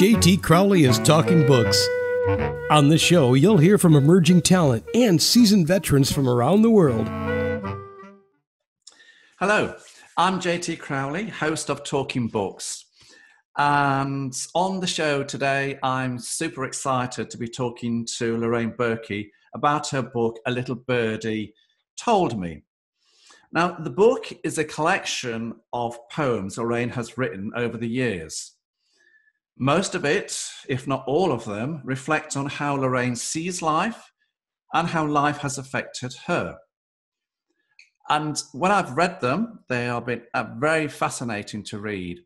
JT Crowley is Talking Books. On the show, you'll hear from emerging talent and seasoned veterans from around the world. Hello, I'm JT Crowley, host of Talking Books. And on the show today, I'm super excited to be talking to Lorraine Burkey about her book, A Little Birdie Told Me. Now, the book is a collection of poems Lorraine has written over the years. Most of it, if not all of them, reflect on how Lorraine sees life and how life has affected her. And when I've read them, they have been very fascinating to read.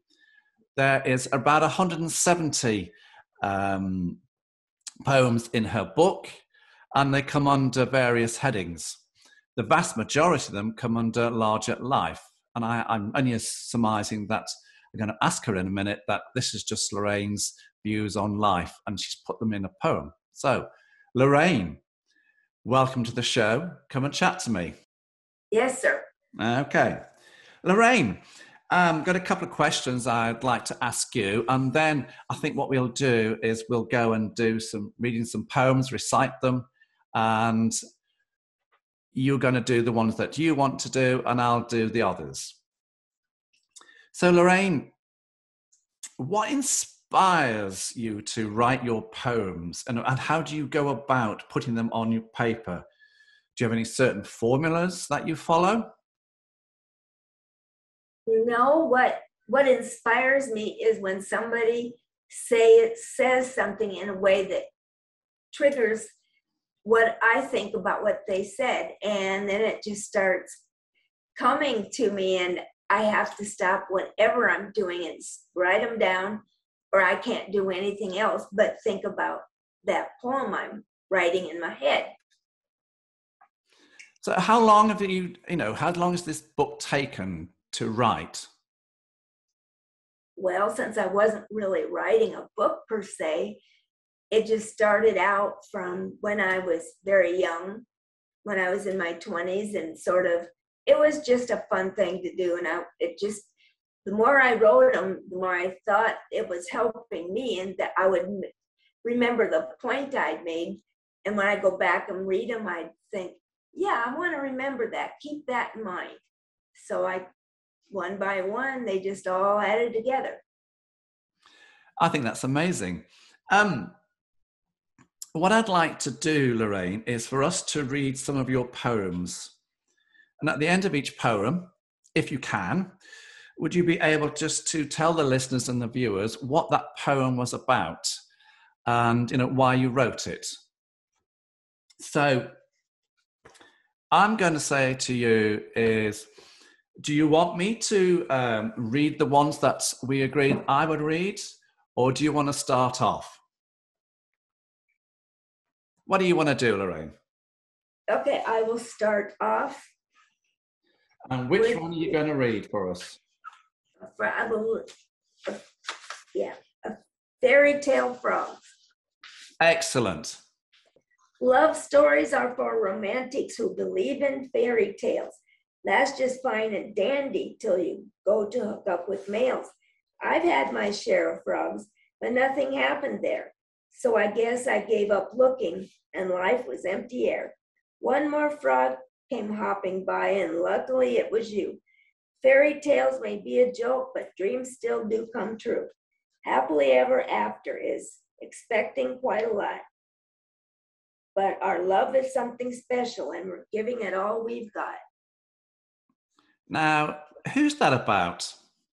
There is about 170 poems in her book, and they come under various headings. The vast majority of them come under larger life. And I'm only surmising that I'm going to ask her in a minute that this is just Lorraine's views on life, and she's put them in a poem. So, Lorraine, welcome to the show. Come and chat to me. Yes, sir. Okay. Lorraine, got a couple of questions I'd like to ask you, and then I think what we'll do is we'll go and do some reading some poems, recite them, and you're going to do the ones that you want to do, and I'll do the others. So, Lorraine, what inspires you to write your poems, and how do you go about putting them on your paper? Do you have any certain formulas that you follow? No, what inspires me is when somebody says something in a way that triggers what I think about what they said, and then it just starts coming to me, and I have to stop whatever I'm doing and write them down, or I can't do anything else but think about that poem I'm writing in my head. So how long have how long has this book taken to write? Well, since I wasn't really writing a book per se, it just started out from when I was very young, when I was in my 20s, and it was just a fun thing to do. And the more I wrote them, the more I thought it was helping me, and that I would remember the point I'd made. And when I go back and read them, I'd think, yeah, I want to remember that. Keep that in mind. So one by one, they just all added together. I think that's amazing. What I'd like to do, Lorraine, is for us to read some of your poems. And at the end of each poem, if you can, would you be able just to tell the listeners and the viewers what that poem was about and why you wrote it? So I'm going to say to you is, do you want me to read the ones that we agreed I would read, or do you want to start off? What do you want to do, Lorraine? Okay, I will start off. And which one are you going to read for us? A fairy tale frog. Excellent. Love stories are for romantics who believe in fairy tales. That's just fine and dandy till you go to hook up with males. I've had my share of frogs, but nothing happened there. So I guess I gave up looking, and life was empty air. One more frog came hopping by, and luckily it was you. Fairy tales may be a joke, but dreams still do come true. Happily ever after is expecting quite a lot. But our love is something special, and we're giving it all we've got. Now, who's that about?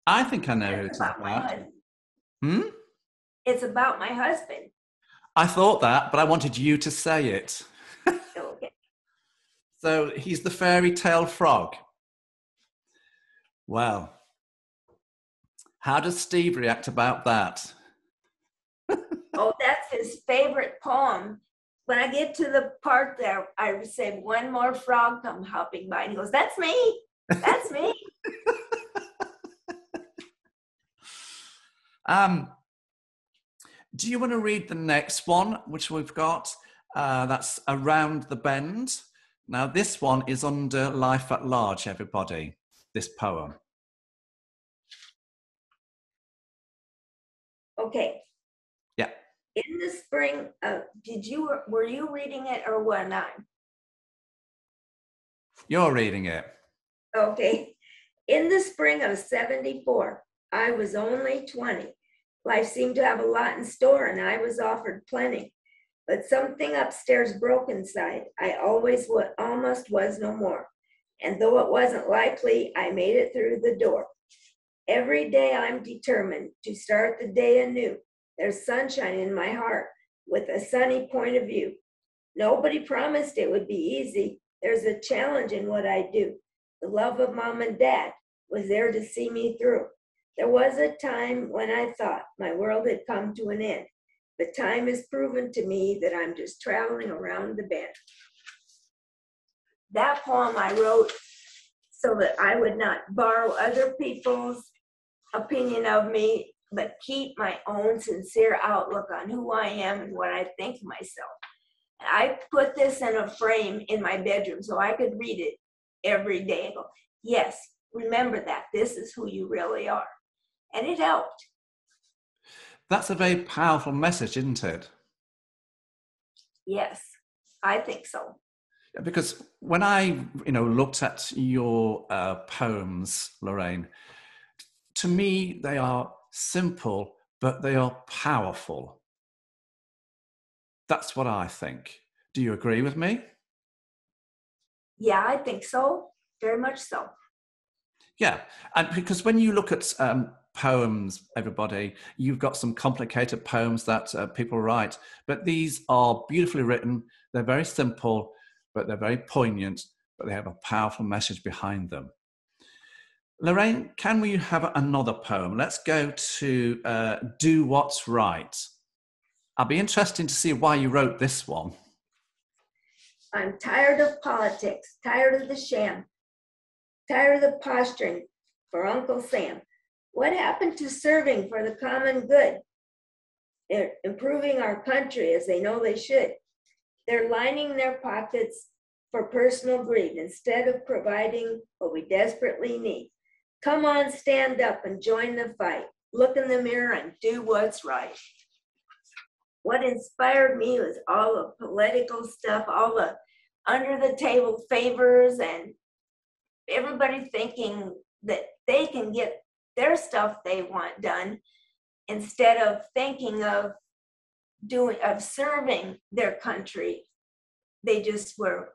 I think I know who it's about. It's about my husband. I thought that, but I wanted you to say it. Okay. So he's the fairy tale frog. Well, how does Steve react about that? Oh, that's his favorite poem. When I get to the part there, I say, one more frog come hopping by. And he goes, that's me. That's me. Do you want to read the next one, which we've got? That's Around the Bend. Now, this one is under Life at Large, everybody, this poem. Okay. Yeah. In the spring of, were you reading it or was I? You're reading it. Okay. In the spring of 74, I was only 20. Life seemed to have a lot in store and I was offered plenty. But something upstairs broke inside. I almost was no more. And though it wasn't likely, I made it through the door. Every day I'm determined to start the day anew. There's sunshine in my heart with a sunny point of view. Nobody promised it would be easy. There's a challenge in what I do. The love of mom and dad was there to see me through. There was a time when I thought my world had come to an end. But time has proven to me that I'm just traveling around the bend. That poem I wrote so that I would not borrow other people's opinion of me, but keep my own sincere outlook on who I am and what I think of myself. And I put this in a frame in my bedroom so I could read it every day and go, yes, remember that. This is who you really are. And it helped. That's a very powerful message, isn't it? Yes, I think so. Because when I, looked at your poems, Lorraine, to me, they are simple, but they are powerful. That's what I think. Do you agree with me? Yeah, I think so. Very much so. Yeah, and because when you look at poems, everybody, you've got some complicated poems that people write, but these are beautifully written. They're very simple, but they're very poignant, but they have a powerful message behind them. Lorraine, can we have another poem? Let's go to Do What's Right. I'll be interested to see why you wrote this one. I'm tired of politics, tired of the sham, tired of the posturing for Uncle Sam. What happened to serving for the common good? They're improving our country as they know they should. They're lining their pockets for personal greed instead of providing what we desperately need. Come on, stand up and join the fight. Look in the mirror and do what's right. What inspired me was all the political stuff, all the under the table favors, and everybody thinking that they can get their stuff they want done instead of thinking of serving their country. They just were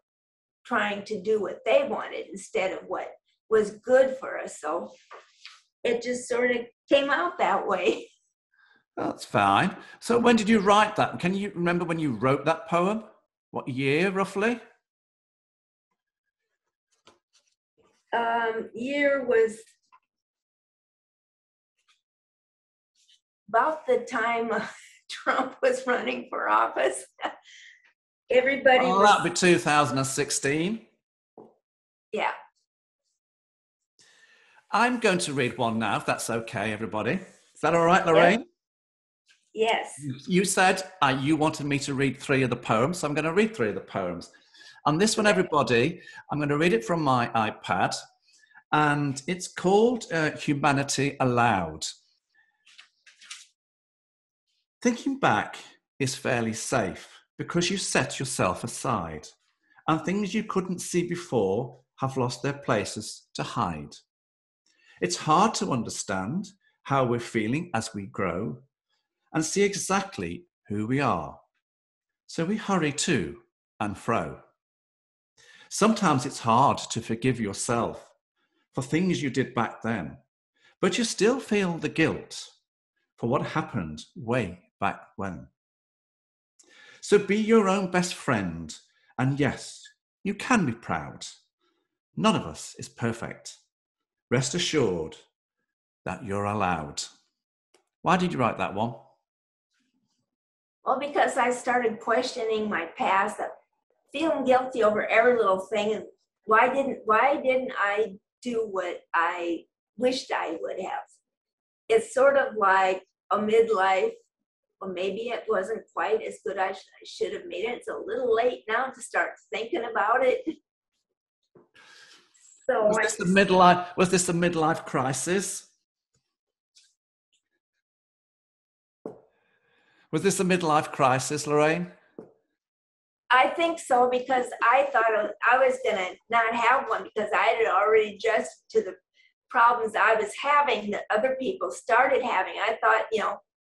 trying to do what they wanted instead of what was good for us. So it just sort of came out that way. That's fine. So when did you write that? Can you remember when you wrote that poem? What year, roughly? Year was about the time Trump was running for office. Everybody was... that'd be 2016. Yeah. I'm going to read one now, if that's okay, everybody. Is that all right, Lorraine? Yes. You said you wanted me to read 3 of the poems, so I'm going to read 3 of the poems. And this one, everybody, I'm going to read it from my iPad, and it's called Humanity Aloud. Thinking back is fairly safe because you set yourself aside, and things you couldn't see before have lost their places to hide. It's hard to understand how we're feeling as we grow and see exactly who we are. So we hurry to and fro. Sometimes it's hard to forgive yourself for things you did back then, but you still feel the guilt for what happened way back when. So be your own best friend, and yes, you can be proud. None of us is perfect. Rest assured that you're allowed. Why did you write that one? Well, because I started questioning my past, feeling guilty over every little thing, and why didn't I do what I wished I would have? It's sort of like a midlife. Well, maybe it wasn't quite as good as I should have made it. It's a little late now to start thinking about it. So was this the midlife crisis? Was this a midlife crisis, Lorraine? I think so, because I thought I was going to not have one because I had already adjusted to the problems I was having that other people started having. I thought,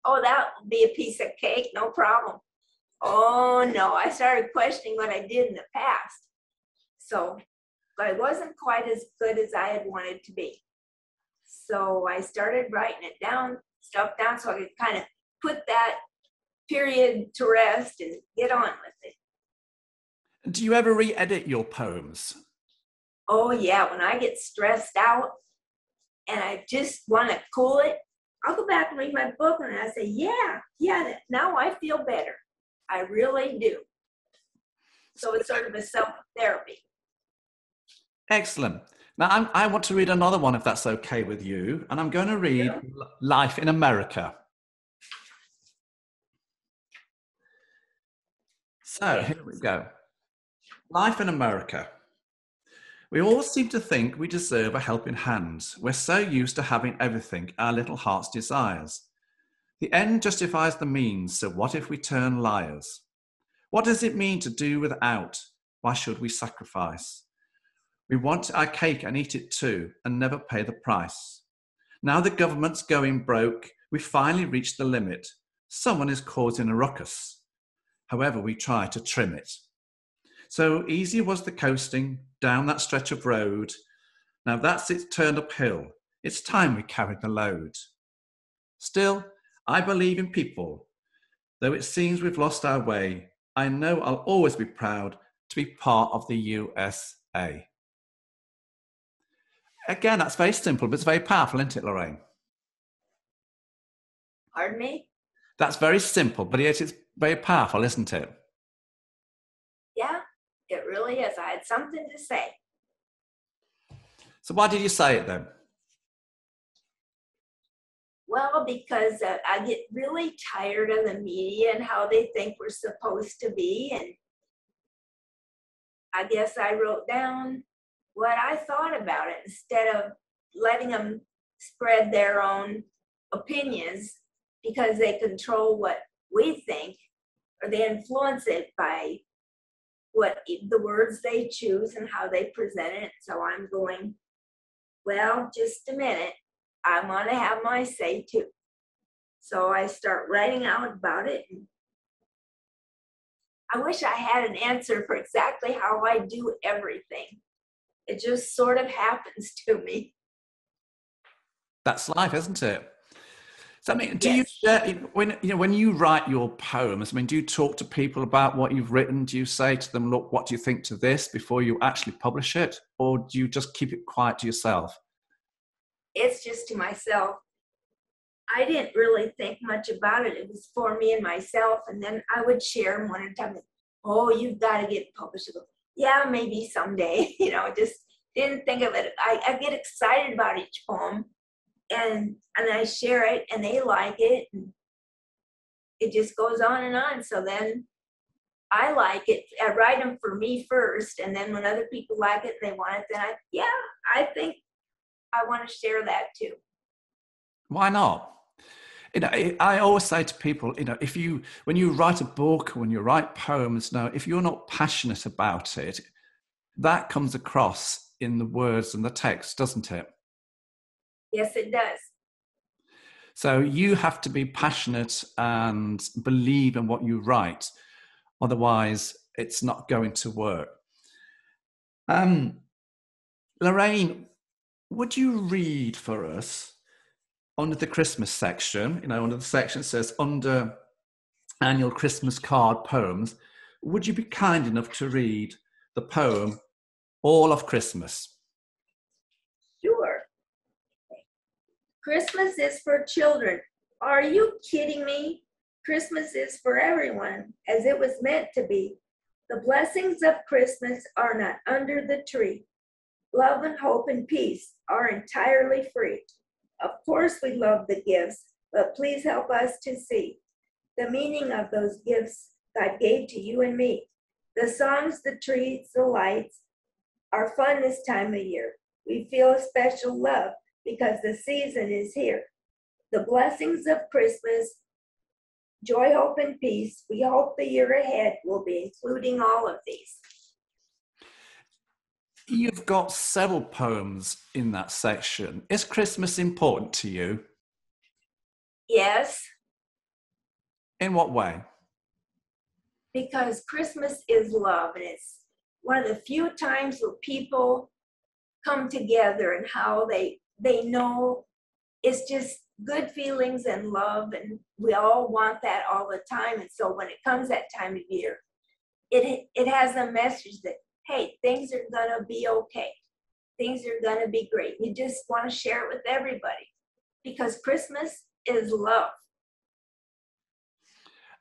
oh, that would be a piece of cake, no problem. Oh, no, I started questioning what I did in the past. So I wasn't quite as good as I had wanted to be. So I started writing stuff down so I could kind of put that period to rest and get on with it. Do you ever re-edit your poems? Oh, yeah, when I get stressed out and I just want to cool it, I'll go back and read my book and I say, yeah, now I feel better. I really do. So it's sort of a self-therapy. Excellent. Now, I want to read another one, if that's okay with you. And I'm going to read Life in America. So here we go. Life in America. We all seem to think we deserve a helping hand. We're so used to having everything our little hearts desires. The end justifies the means, so what if we turn liars? What does it mean to do without? Why should we sacrifice? We want our cake and eat it too, and never pay the price. Now the government's going broke, we finally reached the limit. Someone is causing a ruckus. However, we try to trim it. So easy was the coasting down that stretch of road. Now that's it turned uphill. It's time we carried the load. Still, I believe in people. Though it seems we've lost our way, I know I'll always be proud to be part of the USA. Again, that's very simple, but it's very powerful, isn't it, Lorraine? Pardon me? That's very simple, but yet it's very powerful, isn't it? Yeah, it really is. I had something to say. So why did you say it then? Well, because I get really tired of the media and how they think we're supposed to be. And I guess I wrote down what I thought about it instead of letting them spread their own opinions, because they control what we think, or they influence it by what the words they choose and how they present it. So I'm going, well, just a minute. I want to have my say too. So I start writing out about it. And I wish I had an answer for exactly how I do everything. It just sort of happens to me. That's life, isn't it? So I mean, do Yes. you share, when you write your poems? I mean, do you talk to people about what you've written? Do you say to them, "Look, what do you think to this?" before you actually publish it, or do you just keep it quiet to yourself? It's just to myself. I didn't really think much about it. It was for me and myself, and then I would share them one at a time. Oh, you've got to get published. Yeah, maybe someday. Just didn't think of it. I get excited about each poem. And I share it, and they like it, and it just goes on and on. So then I like it. I write them for me first, and then when other people like it and they want it, then I think I want to share that too. Why not? I always say to people, when you write a book, when you write poems, if you're not passionate about it, that comes across in the words and the text, doesn't it? Yes, it does. So you have to be passionate and believe in what you write. Otherwise, it's not going to work. Lorraine, would you read for us under the Christmas section, under the section that says under annual Christmas card poems, would you be kind enough to read the poem All of Christmas? Sure. Christmas is for children. Are you kidding me? Christmas is for everyone, as it was meant to be. The blessings of Christmas are not under the tree. Love and hope and peace are entirely free. Of course we love the gifts, but please help us to see the meaning of those gifts God gave to you and me. The songs, the treats, the lights are fun this time of year. We feel a special love because the season is here. The blessings of Christmas Joy, hope, and peace. We hope the year ahead will be including all of these. You've got several poems in that section. Is Christmas important to you? Yes, In what way? because Christmas is love, and it's one of the few times where people come together and how they know it's just good feelings and love, and we all want that all the time. And so when it comes that time of year, it has a message that, hey, things are gonna be okay. Things are gonna be great. You just want to share it with everybody because Christmas is love.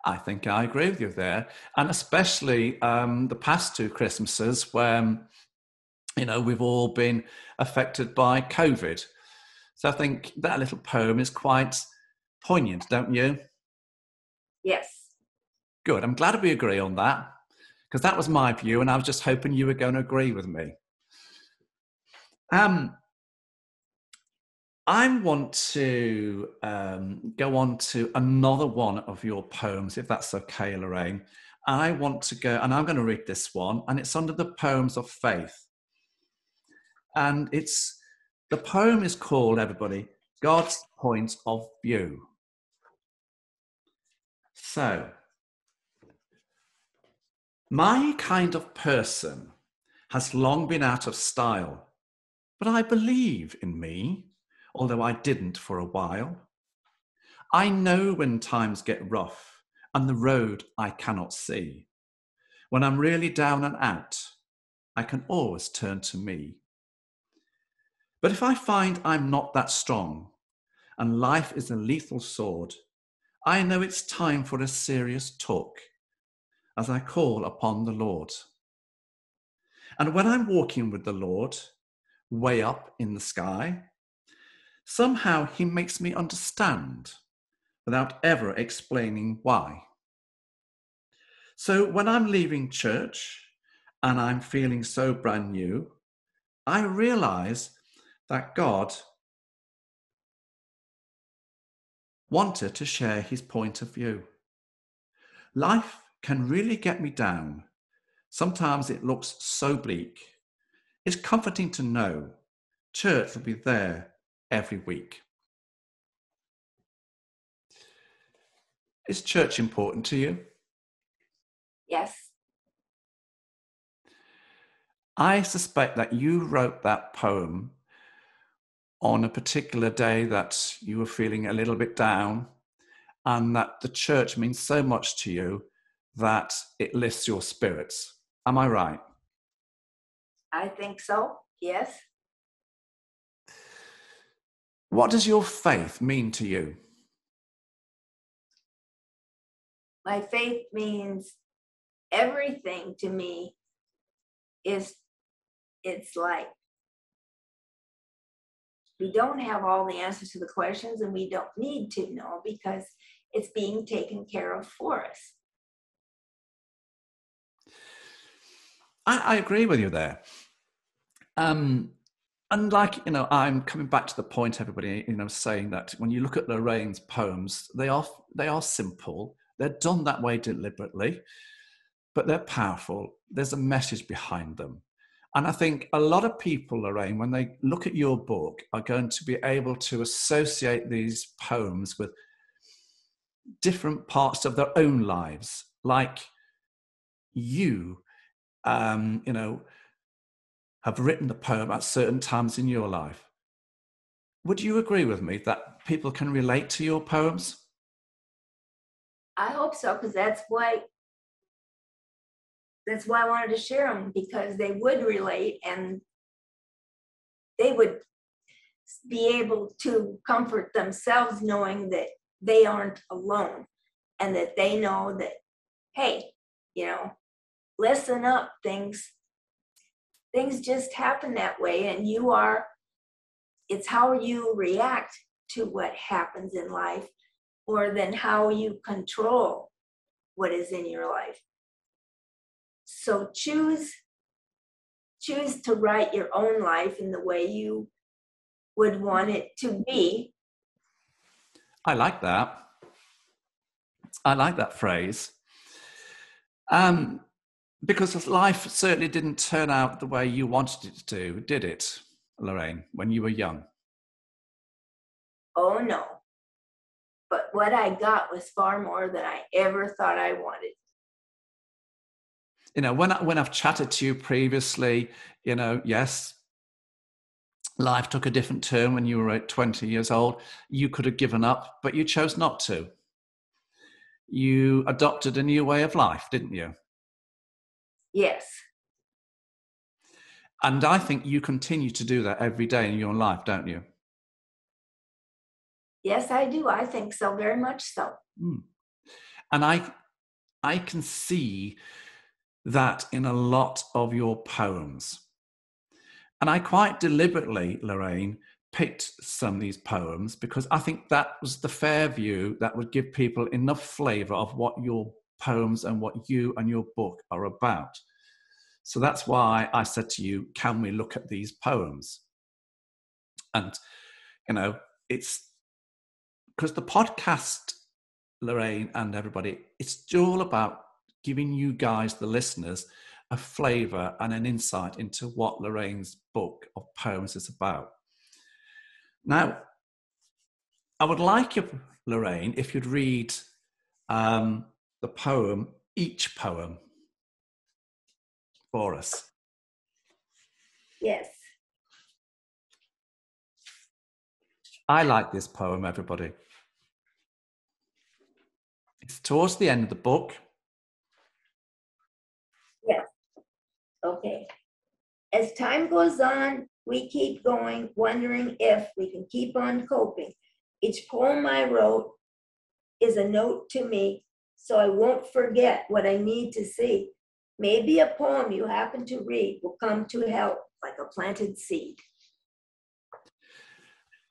I think I agree with you there. And especially the past two Christmases when, we've all been affected by COVID. So I think that little poem is quite poignant, don't you? Yes. Good. I'm glad we agree on that because that was my view and I was just hoping you were going to agree with me. I want to go on to another one of your poems, if that's okay, Lorraine. I want to go, and I'm going to read this one, and it's under the Poems of Faith. And the poem is called, everybody, God's Point of View. So, my kind of person has long been out of style, but I believe in me, although I didn't for a while. I know when times get rough and the road I cannot see. When I'm really down and out, I can always turn to me. But if I find I'm not that strong and life is a lethal sword, I know it's time for a serious talk as I call upon the Lord. And when I'm walking with the Lord, way up in the sky, somehow he makes me understand without ever explaining why. So when I'm leaving church and I'm feeling so brand new, I realize that God wanted to share his point of view. Life can really get me down. Sometimes it looks so bleak. It's comforting to know church will be there every week. Is church important to you? Yes. I suspect that you wrote that poem on a particular day that you were feeling a little bit down and that the church means so much to you that it lifts your spirits. Am I right? I think so. Yes. What does your faith mean to you? My faith means everything to me. It's like we don't have all the answers to the questions and we don't need to know because it's being taken care of for us. I agree with you there. And like, I'm coming back to the point, everybody, saying that when you look at Lorraine's poems, they are simple. They're done that way deliberately, but they're powerful. There's a message behind them. And I think a lot of people, Lorraine, when they look at your book, are going to be able to associate these poems with different parts of their own lives. Like you, have written the poem at certain times in your life. Would you agree with me that people can relate to your poems? I hope so, because that's why I wanted to share them, because they would relate and they would be able to comfort themselves knowing that they aren't alone and that they know that, hey, listen up, things just happen that way, and it's how you react to what happens in life more than how you control what is in your life. So choose to write your own life in the way you would want it to be. I like that. I like that phrase. Because life certainly didn't turn out the way you wanted it to, did it, Lorraine, when you were young? Oh no. But what I got was far more than I ever thought I wanted. You know, when I've chatted to you previously, you know, yes, life took a different turn when you were 20 years old. You could have given up, but you chose not to. You adopted a new way of life, didn't you? Yes. And I think you continue to do that every day in your life, don't you? Yes, I do. I think so, very much so. And I can see that in a lot of your poems. And I quite deliberately, Lorraine, picked some of these poems because I think that was the fair view that would give people enough flavour of what your poems and what you and your book are about. So that's why I said to you, can we look at these poems? And, you know, it's because the podcast, Lorraine and everybody, it's all about giving you guys, the listeners, a flavour and an insight into what Lorraine's book of poems is about. Now, I would like you, Lorraine, if you'd read the poem, each poem, for us. Yes. I like this poem, everybody. It's towards the end of the book. Yes. Okay. As time goes on, we keep going, wondering if we can keep on coping. Each poem I wrote is a note to me, so I won't forget what I need to see. Maybe a poem you happen to read will come to help like a planted seed.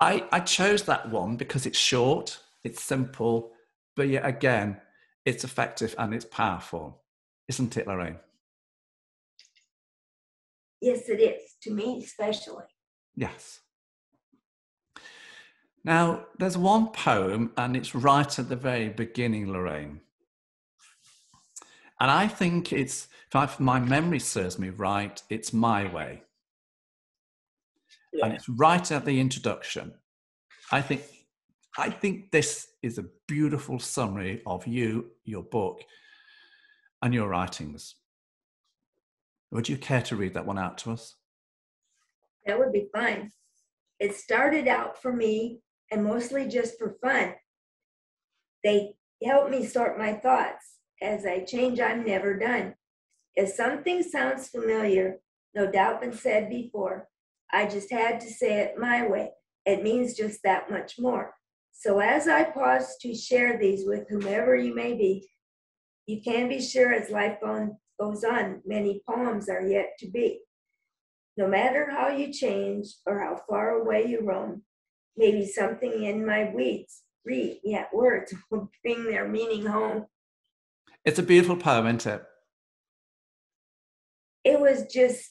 I chose that one because it's short, it's simple, but yet again, it's effective and it's powerful. Isn't it, Lorraine? Yes, it is, to me especially. Yes. Now, there's one poem, and it's right at the very beginning, Lorraine. And I think it's, if my memory serves me right, it's My Way. Yeah. And it's right at the introduction. I think this is a beautiful summary of you, your book, and your writings. Would you care to read that one out to us? That would be fine. It started out for me and mostly just for fun. They help me sort my thoughts as I change I'm never done. If something sounds familiar, no doubt been said before, I just had to say it my way. It means just that much more. So as I pause to share these with whomever you may be, you can be sure as life goes on, many poems are yet to be. No matter how you change or how far away you roam, maybe something in my words will bring their meaning home. It's a beautiful poem, isn't it? It was just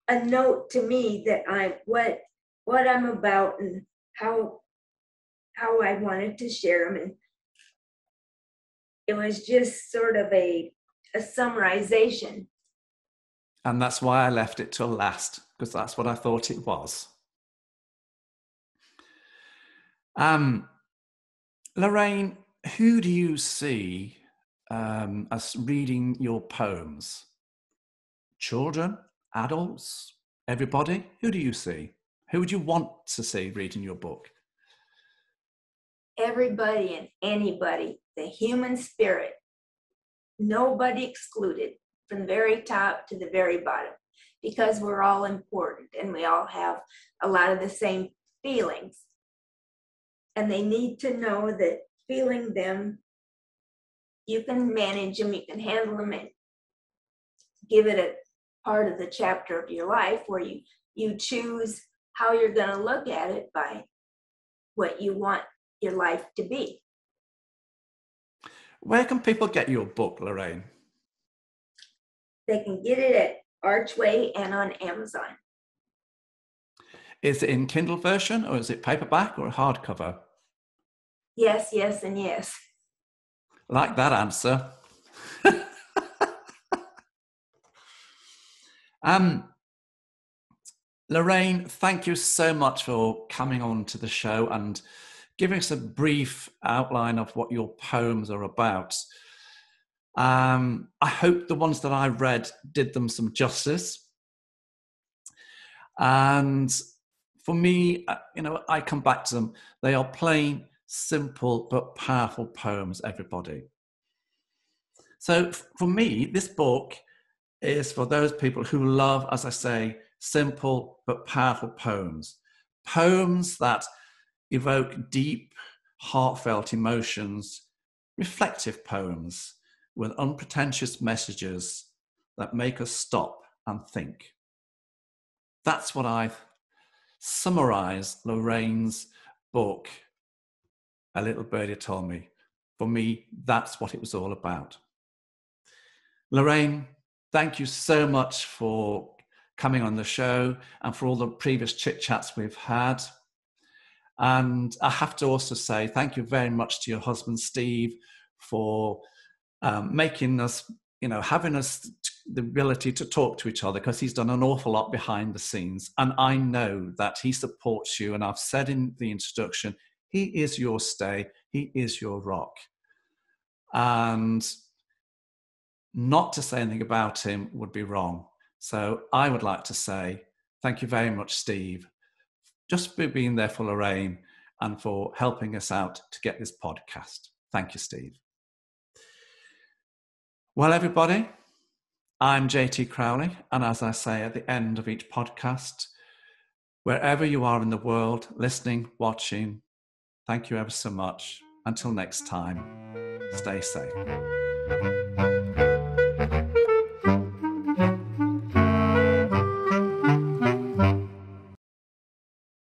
a note to me that what I'm about and how I wanted to share them. And it was just sort of a summarization. And that's why I left it till last, because that's what I thought it was. Lorraine, who do you see as reading your poems? Children, adults, everybody? Who do you see? Who would you want to see reading your book? Everybody and anybody, the human spirit, nobody excluded, from the very top to the very bottom, because we're all important and we all have a lot of the same feelings. And they need to know that feeling them, you can manage them, you can handle them, and give it a part of the chapter of your life where you choose how you're going to look at it by what you want your life to be. Where can people get your book, Lorraine? They can get it at Archway and on Amazon. Is it in Kindle version, or is it paperback or hardcover? Yes, and yes. Like that answer. Lorraine, thank you so much for coming on to the show and giving us a brief outline of what your poems are about. I hope the ones that I read did them some justice. And for me, I come back to them. They are plain, simple, but powerful poems, everybody. So for me, this book is for those people who love, as I say, simple but powerful poems. Poems that evoke deep, heartfelt emotions, reflective poems with unpretentious messages that make us stop and think. That's what I've summarized Lorraine's book, A Little Birdie Told Me. For me, that's what it was all about. Lorraine, thank you so much for coming on the show and for all the previous chit-chats we've had. And I have to also say thank you very much to your husband, Steve, for making us, having us the ability to talk to each other, because he's done an awful lot behind the scenes. And I know that he supports you. And I've said in the introduction, he is your stay. He is your rock. And not to say anything about him would be wrong. So I would like to say thank you very much, Steve, just for being there for Lorraine and for helping us out to get this podcast. Thank you, Steve. Well, everybody, I'm JT Crowley. And as I say at the end of each podcast, wherever you are in the world, listening, watching, thank you ever so much. Until next time, stay safe.